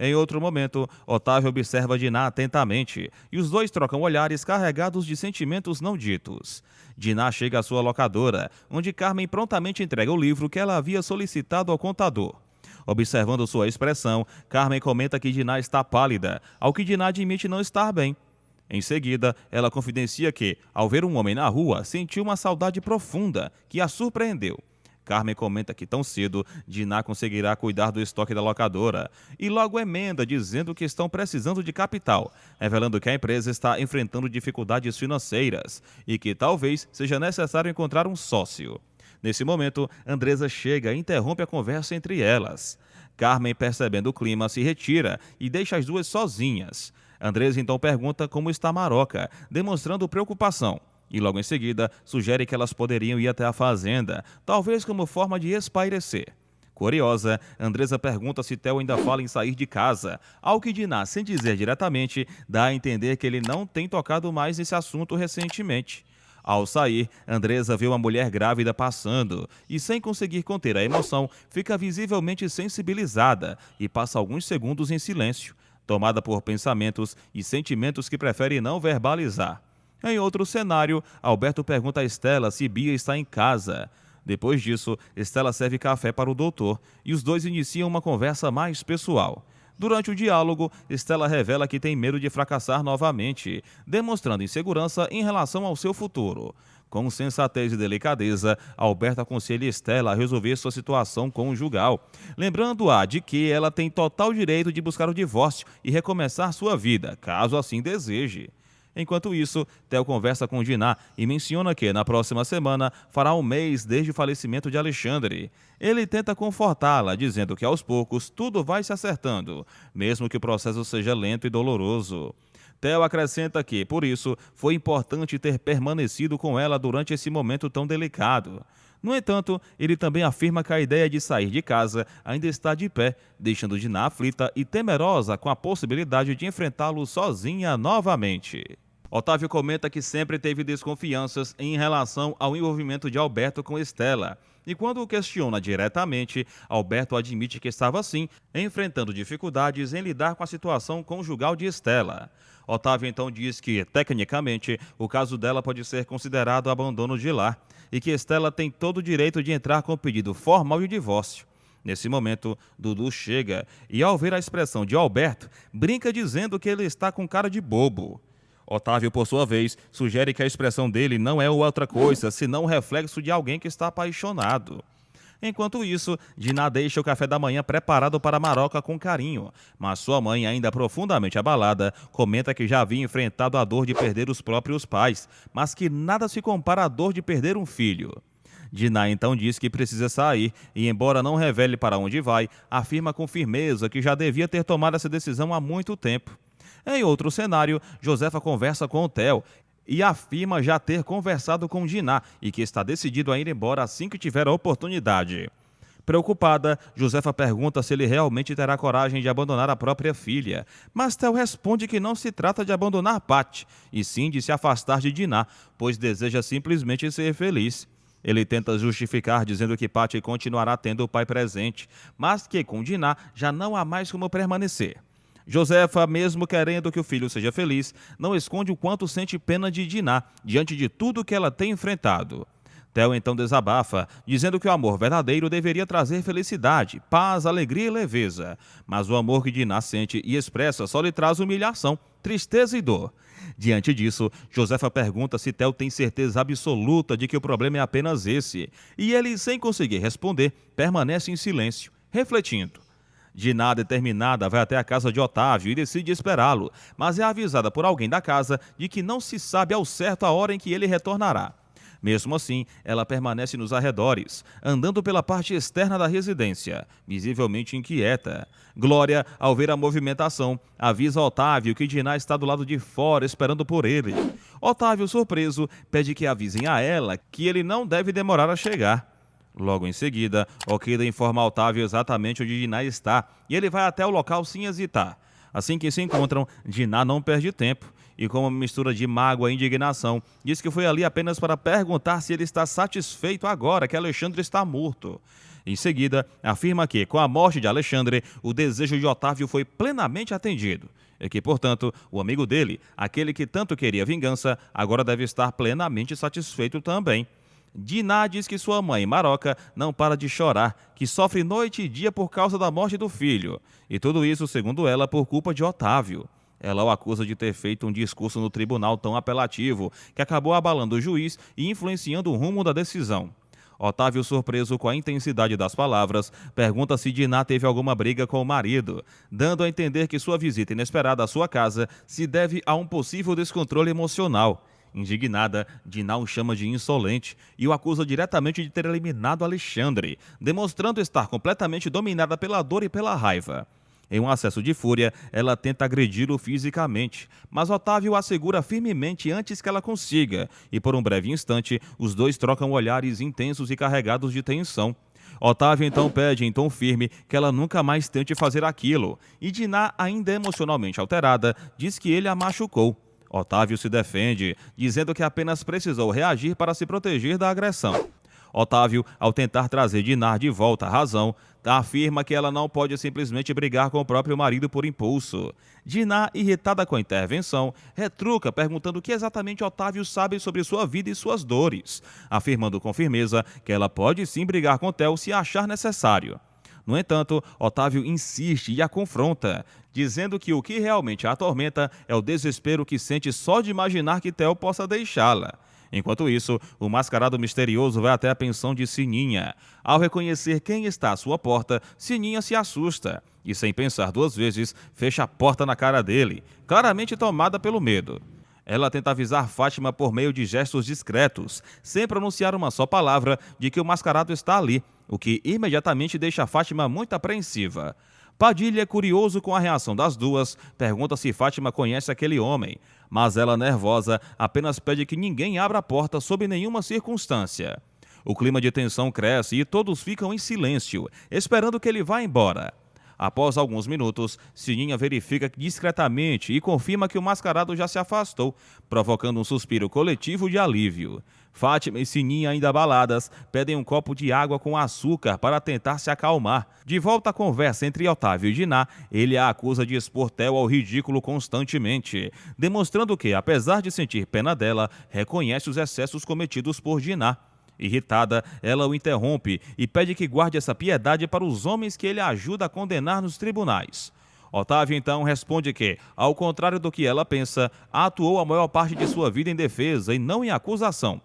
Em outro momento, Otávio observa Diná atentamente e os dois trocam olhares carregados de sentimentos não ditos. Diná chega à sua locadora, onde Carmen prontamente entrega o livro que ela havia solicitado ao contador. Observando sua expressão, Carmen comenta que Diná está pálida, ao que Diná admite não estar bem. Em seguida, ela confidencia que, ao ver um homem na rua, sentiu uma saudade profunda que a surpreendeu. Carmen comenta que tão cedo, Diná conseguirá cuidar do estoque da locadora e logo emenda dizendo que estão precisando de capital, revelando que a empresa está enfrentando dificuldades financeiras e que talvez seja necessário encontrar um sócio. Nesse momento, Andresa chega e interrompe a conversa entre elas. Carmen, percebendo o clima, se retira e deixa as duas sozinhas. Andresa então pergunta como está Maroca, demonstrando preocupação. E logo em seguida, sugere que elas poderiam ir até a fazenda, talvez como forma de espairecer. Curiosa, Andresa pergunta se Theo ainda fala em sair de casa, ao que Diná, sem dizer diretamente, dá a entender que ele não tem tocado mais nesse assunto recentemente. Ao sair, Andresa vê uma mulher grávida passando e, sem conseguir conter a emoção, fica visivelmente sensibilizada e passa alguns segundos em silêncio, tomada por pensamentos e sentimentos que prefere não verbalizar. Em outro cenário, Alberto pergunta a Estela se Bia está em casa. Depois disso, Estela serve café para o doutor e os dois iniciam uma conversa mais pessoal. Durante o diálogo, Estela revela que tem medo de fracassar novamente, demonstrando insegurança em relação ao seu futuro. Com sensatez e delicadeza, Alberto aconselha Estela a resolver sua situação conjugal, lembrando-a de que ela tem total direito de buscar o divórcio e recomeçar sua vida, caso assim deseje. Enquanto isso, Theo conversa com Diná e menciona que, na próxima semana, fará um mês desde o falecimento de Alexandre. Ele tenta confortá-la, dizendo que aos poucos tudo vai se acertando, mesmo que o processo seja lento e doloroso. Theo acrescenta que, por isso, foi importante ter permanecido com ela durante esse momento tão delicado. No entanto, ele também afirma que a ideia de sair de casa ainda está de pé, deixando Diná aflita e temerosa com a possibilidade de enfrentá-lo sozinha novamente. Otávio comenta que sempre teve desconfianças em relação ao envolvimento de Alberto com Estela. E quando o questiona diretamente, Alberto admite que estava sim enfrentando dificuldades em lidar com a situação conjugal de Estela. Otávio então diz que, tecnicamente, o caso dela pode ser considerado abandono de lar e que Estela tem todo o direito de entrar com pedido formal de divórcio. Nesse momento, Dudu chega e, ao ver a expressão de Alberto, brinca dizendo que ele está com cara de bobo. Otávio, por sua vez, sugere que a expressão dele não é outra coisa, senão um reflexo de alguém que está apaixonado. Enquanto isso, Diná deixa o café da manhã preparado para Maroca com carinho, mas sua mãe, ainda profundamente abalada, comenta que já havia enfrentado a dor de perder os próprios pais, mas que nada se compara à dor de perder um filho. Diná então diz que precisa sair e, embora não revele para onde vai, afirma com firmeza que já devia ter tomado essa decisão há muito tempo. Em outro cenário, Josefa conversa com o Theo e afirma já ter conversado com Diná e que está decidido a ir embora assim que tiver a oportunidade. Preocupada, Josefa pergunta se ele realmente terá coragem de abandonar a própria filha, mas Theo responde que não se trata de abandonar Paty, e sim de se afastar de Diná, pois deseja simplesmente ser feliz. Ele tenta justificar dizendo que Paty continuará tendo o pai presente, mas que com Diná já não há mais como permanecer. Josefa, mesmo querendo que o filho seja feliz, não esconde o quanto sente pena de Diná diante de tudo que ela tem enfrentado. Theo então desabafa, dizendo que o amor verdadeiro deveria trazer felicidade, paz, alegria e leveza. Mas o amor que Diná sente e expressa só lhe traz humilhação, tristeza e dor. Diante disso, Josefa pergunta se Theo tem certeza absoluta de que o problema é apenas esse. E ele, sem conseguir responder, permanece em silêncio, refletindo. Diná, determinada, vai até a casa de Otávio e decide esperá-lo, mas é avisada por alguém da casa de que não se sabe ao certo a hora em que ele retornará. Mesmo assim, ela permanece nos arredores, andando pela parte externa da residência, visivelmente inquieta. Glória, ao ver a movimentação, avisa Otávio que Diná está do lado de fora esperando por ele. Otávio, surpreso, pede que avisem a ela que ele não deve demorar a chegar. Logo em seguida, Okida informa Otávio exatamente onde Diná está e ele vai até o local sem hesitar. Assim que se encontram, Diná não perde tempo e, com uma mistura de mágoa e indignação, diz que foi ali apenas para perguntar se ele está satisfeito agora que Alexandre está morto. Em seguida, afirma que, com a morte de Alexandre, o desejo de Otávio foi plenamente atendido e que, portanto, o amigo dele, aquele que tanto queria vingança, agora deve estar plenamente satisfeito também. Diná diz que sua mãe, Maroca, não para de chorar, que sofre noite e dia por causa da morte do filho, e tudo isso, segundo ela, por culpa de Otávio. Ela o acusa de ter feito um discurso no tribunal tão apelativo que acabou abalando o juiz e influenciando o rumo da decisão. Otávio, surpreso com a intensidade das palavras, pergunta se Diná teve alguma briga com o marido, dando a entender que sua visita inesperada à sua casa se deve a um possível descontrole emocional. Indignada, Diná o chama de insolente e o acusa diretamente de ter eliminado Alexandre, demonstrando estar completamente dominada pela dor e pela raiva. Em um acesso de fúria, ela tenta agredi-lo fisicamente, mas Otávio a segura firmemente antes que ela consiga, e por um breve instante, os dois trocam olhares intensos e carregados de tensão. Otávio então pede em tom firme que ela nunca mais tente fazer aquilo, e Diná, ainda emocionalmente alterada, diz que ele a machucou. Otávio se defende, dizendo que apenas precisou reagir para se proteger da agressão. Otávio, ao tentar trazer Diná de volta à razão, afirma que ela não pode simplesmente brigar com o próprio marido por impulso. Diná, irritada com a intervenção, retruca perguntando o que exatamente Otávio sabe sobre sua vida e suas dores, afirmando com firmeza que ela pode sim brigar com Theo se achar necessário. No entanto, Otávio insiste e a confronta, dizendo que o que realmente a atormenta é o desespero que sente só de imaginar que Theo possa deixá-la. Enquanto isso, o mascarado misterioso vai até a pensão de Sininha. Ao reconhecer quem está à sua porta, Sininha se assusta e, sem pensar duas vezes, fecha a porta na cara dele, claramente tomada pelo medo. Ela tenta avisar Fátima por meio de gestos discretos, sem pronunciar uma só palavra, de que o mascarado está ali, o que imediatamente deixa Fátima muito apreensiva. Padilha, curioso com a reação das duas, pergunta se Fátima conhece aquele homem, mas ela, nervosa, apenas pede que ninguém abra a porta sob nenhuma circunstância. O clima de tensão cresce e todos ficam em silêncio, esperando que ele vá embora. Após alguns minutos, Sininha verifica discretamente e confirma que o mascarado já se afastou, provocando um suspiro coletivo de alívio. Fátima e Sininha, ainda abaladas, pedem um copo de água com açúcar para tentar se acalmar. De volta à conversa entre Otávio e Diná, ele a acusa de expor Theo ao ridículo constantemente, demonstrando que, apesar de sentir pena dela, reconhece os excessos cometidos por Diná. Irritada, ela o interrompe e pede que guarde essa piedade para os homens que ele ajuda a condenar nos tribunais. Otávio então responde que, ao contrário do que ela pensa, atuou a maior parte de sua vida em defesa e não em acusação.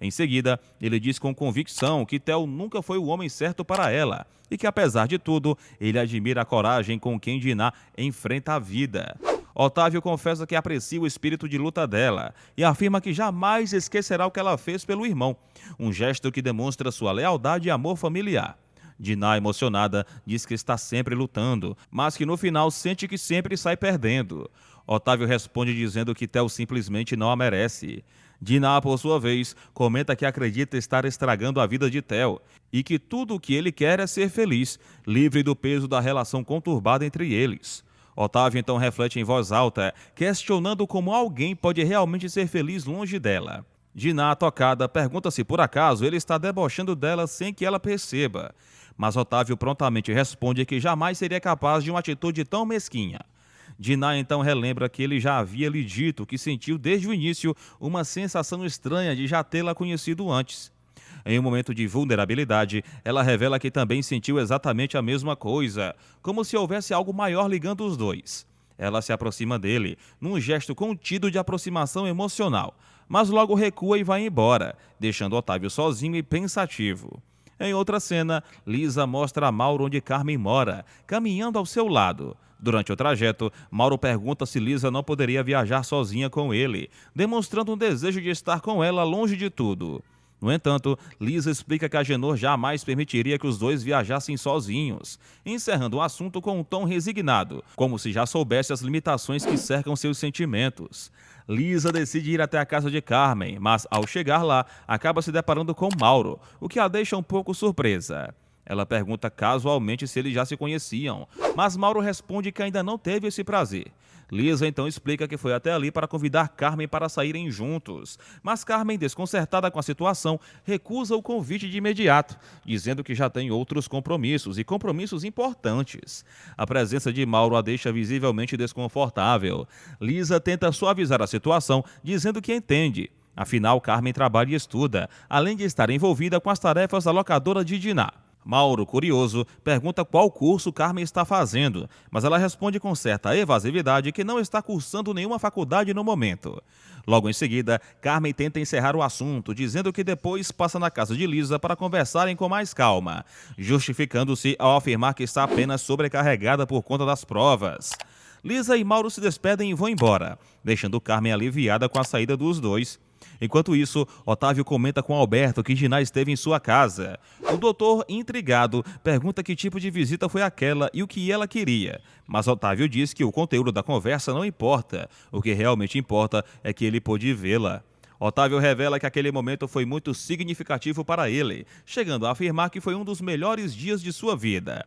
Em seguida, ele diz com convicção que Theo nunca foi o homem certo para ela e que, apesar de tudo, ele admira a coragem com quem Diná enfrenta a vida. Otávio confessa que aprecia o espírito de luta dela e afirma que jamais esquecerá o que ela fez pelo irmão, um gesto que demonstra sua lealdade e amor familiar. Diná, emocionada, diz que está sempre lutando, mas que no final sente que sempre sai perdendo. Otávio responde dizendo que Theo simplesmente não a merece. Diná, por sua vez, comenta que acredita estar estragando a vida de Theo e que tudo o que ele quer é ser feliz, livre do peso da relação conturbada entre eles. Otávio então reflete em voz alta, questionando como alguém pode realmente ser feliz longe dela. Diná, tocada, pergunta se por acaso ele está debochando dela sem que ela perceba. Mas Otávio prontamente responde que jamais seria capaz de uma atitude tão mesquinha. Diná então relembra que ele já havia lhe dito que sentiu desde o início uma sensação estranha de já tê-la conhecido antes. Em um momento de vulnerabilidade, ela revela que também sentiu exatamente a mesma coisa, como se houvesse algo maior ligando os dois. Ela se aproxima dele, num gesto contido de aproximação emocional, mas logo recua e vai embora, deixando Otávio sozinho e pensativo. Em outra cena, Lisa mostra a Mauro onde Carmen mora, caminhando ao seu lado. Durante o trajeto, Mauro pergunta se Lisa não poderia viajar sozinha com ele, demonstrando um desejo de estar com ela longe de tudo. No entanto, Lisa explica que Agenor jamais permitiria que os dois viajassem sozinhos, encerrando o assunto com um tom resignado, como se já soubesse as limitações que cercam seus sentimentos. Lisa decide ir até a casa de Carmen, mas ao chegar lá, acaba se deparando com Mauro, o que a deixa um pouco surpresa. Ela pergunta casualmente se eles já se conheciam, mas Mauro responde que ainda não teve esse prazer. Lisa então explica que foi até ali para convidar Carmen para saírem juntos, mas Carmen, desconcertada com a situação, recusa o convite de imediato, dizendo que já tem outros compromissos e compromissos importantes. A presença de Mauro a deixa visivelmente desconfortável. Lisa tenta suavizar a situação, dizendo que entende. Afinal, Carmen trabalha e estuda, além de estar envolvida com as tarefas da locadora de Diná. Mauro, curioso, pergunta qual curso Carmen está fazendo, mas ela responde com certa evasividade que não está cursando nenhuma faculdade no momento. Logo em seguida, Carmen tenta encerrar o assunto, dizendo que depois passa na casa de Lisa para conversarem com mais calma, justificando-se ao afirmar que está apenas sobrecarregada por conta das provas. Lisa e Mauro se despedem e vão embora, deixando Carmen aliviada com a saída dos dois. Enquanto isso, Otávio comenta com Alberto que Diná esteve em sua casa. O doutor, intrigado, pergunta que tipo de visita foi aquela e o que ela queria. Mas Otávio diz que o conteúdo da conversa não importa. O que realmente importa é que ele pôde vê-la. Otávio revela que aquele momento foi muito significativo para ele, chegando a afirmar que foi um dos melhores dias de sua vida.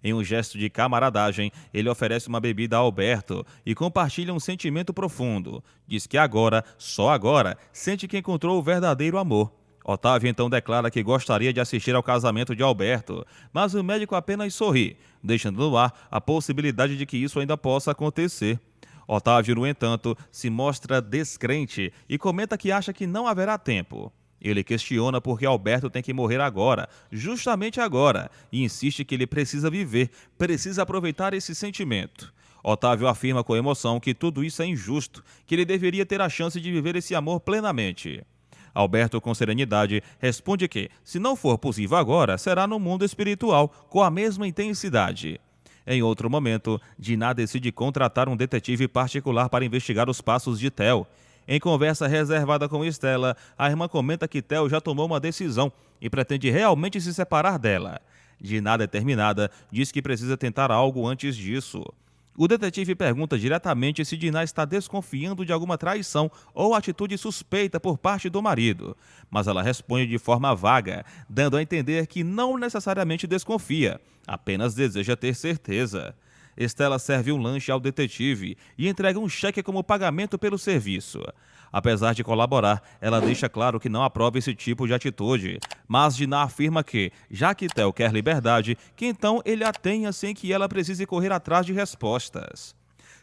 Em um gesto de camaradagem, ele oferece uma bebida a Alberto e compartilha um sentimento profundo. Diz que agora, só agora, sente que encontrou o verdadeiro amor. Otávio então declara que gostaria de assistir ao casamento de Alberto, mas o médico apenas sorri, deixando no ar a possibilidade de que isso ainda possa acontecer. Otávio, no entanto, se mostra descrente e comenta que acha que não haverá tempo. Ele questiona por que Alberto tem que morrer agora, justamente agora, e insiste que ele precisa viver, precisa aproveitar esse sentimento. Otávio afirma com emoção que tudo isso é injusto, que ele deveria ter a chance de viver esse amor plenamente. Alberto, com serenidade, responde que, se não for possível agora, será no mundo espiritual, com a mesma intensidade. Em outro momento, Diná decide contratar um detetive particular para investigar os passos de Theo. Em conversa reservada com Estela, a irmã comenta que Theo já tomou uma decisão e pretende realmente se separar dela. Diná, determinada, diz que precisa tentar algo antes disso. O detetive pergunta diretamente se Diná está desconfiando de alguma traição ou atitude suspeita por parte do marido, mas ela responde de forma vaga, dando a entender que não necessariamente desconfia, apenas deseja ter certeza. Estela serve um lanche ao detetive e entrega um cheque como pagamento pelo serviço. Apesar de colaborar, ela deixa claro que não aprova esse tipo de atitude, mas Diná afirma que, já que Theo quer liberdade, que então ele a tenha sem que ela precise correr atrás de respostas.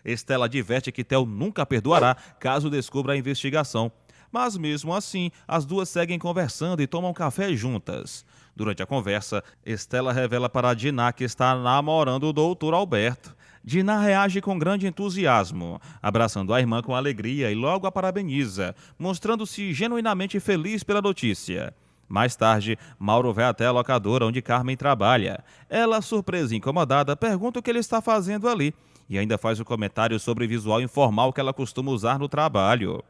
Estela adverte que Theo nunca perdoará caso descubra a investigação. Mas mesmo assim, as duas seguem conversando e tomam café juntas. Durante a conversa, Estela revela para Diná que está namorando o doutor Alberto. Diná reage com grande entusiasmo, abraçando a irmã com alegria e logo a parabeniza, mostrando-se genuinamente feliz pela notícia. Mais tarde, Mauro vai até a locadora onde Carmen trabalha. Ela, surpresa e incomodada, pergunta o que ele está fazendo ali e ainda faz um comentário sobre o visual informal que ela costuma usar no trabalho.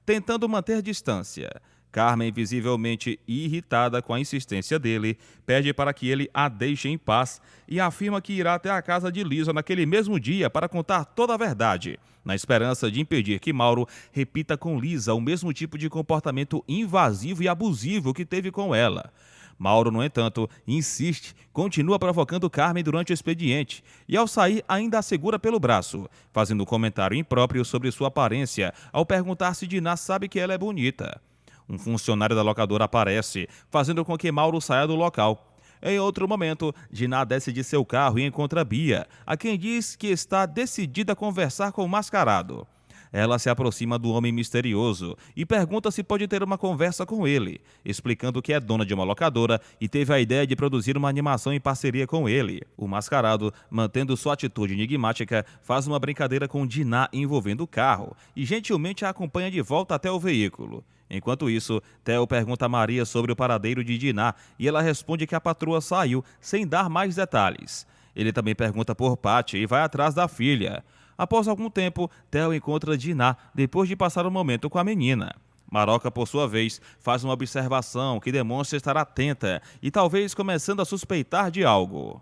Tentando manter distância, Carmen, visivelmente irritada com a insistência dele, pede para que ele a deixe em paz e afirma que irá até a casa de Lisa naquele mesmo dia para contar toda a verdade, na esperança de impedir que Mauro repita com Lisa o mesmo tipo de comportamento invasivo e abusivo que teve com ela. Mauro, no entanto, insiste, continua provocando Carmen durante o expediente e, ao sair, ainda a segura pelo braço, fazendo um comentário impróprio sobre sua aparência ao perguntar se Diná sabe que ela é bonita. Um funcionário da locadora aparece, fazendo com que Mauro saia do local. Em outro momento, Diná desce de seu carro e encontra Bia, a quem diz que está decidida a conversar com o mascarado. Ela se aproxima do homem misterioso e pergunta se pode ter uma conversa com ele, explicando que é dona de uma locadora e teve a ideia de produzir uma animação em parceria com ele. O mascarado, mantendo sua atitude enigmática, faz uma brincadeira com Diná envolvendo o carro e gentilmente a acompanha de volta até o veículo. Enquanto isso, Theo pergunta a Maria sobre o paradeiro de Diná e ela responde que a patroa saiu sem dar mais detalhes. Ele também pergunta por Paty e vai atrás da filha. Após algum tempo, Theo encontra Diná depois de passar um momento com a menina. Maroca, por sua vez, faz uma observação que demonstra estar atenta e talvez começando a suspeitar de algo.